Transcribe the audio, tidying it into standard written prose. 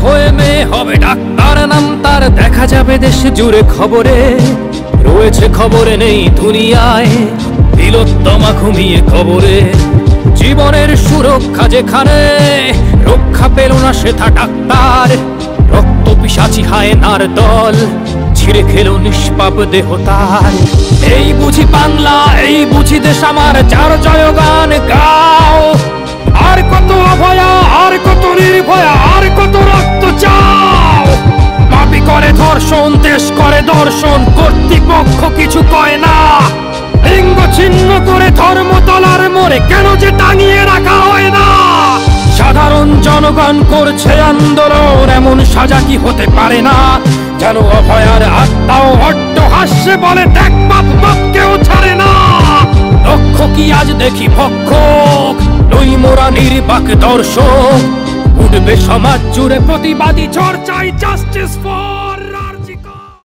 হয়ে মেয়ে হবে ডাক্তার, নাম তার দেখা যাবে দেশ জুড়ে খবরে। রয়েছে খবরে নেই দুনিয়ায়, তিলোত্তমা ঘুমিয়ে কবরে। জীবনের সুরক্ষা যেখানে, রক্ষা পেল না সেথা ডাক্তার। রক্ত পিশাচি হায়নার দল, ছিঁড়ে খেলো নিষ্পাপ দেহ তার। এই বুঝি বাংলা, এই বুঝি দেশ আমার, যার জয়গান গাও। আর কত অভয়া, আর কত নির্ভয়া, আর কত রক্ত চাও। পাপী করে ধর্ষণ, দেশ করে দর্শন, কর্তৃপক্ষ কিছু কয় না। লিঙ্গ ছিন্ন করে ধর্মতলার মোড়ে কেন যে টাঙিয়ে রাখা হয় না। সাধারণ জনগণ করছে আন্দোলন, এমন সাজা কি হতে পারে না। যেন অভয়ার আত্মাও অট্ট হাস্যে বলে, দেখ বাপ বাপকেও ছাড়ে না। লক্ষ্য কি আজ দেখি ভক্ষক, নই মোরা নির্বাক দর্শক। উঠবে সমাজ জুড়ে প্রতিবাদী ঝড়, চাই জাস্টিস ফর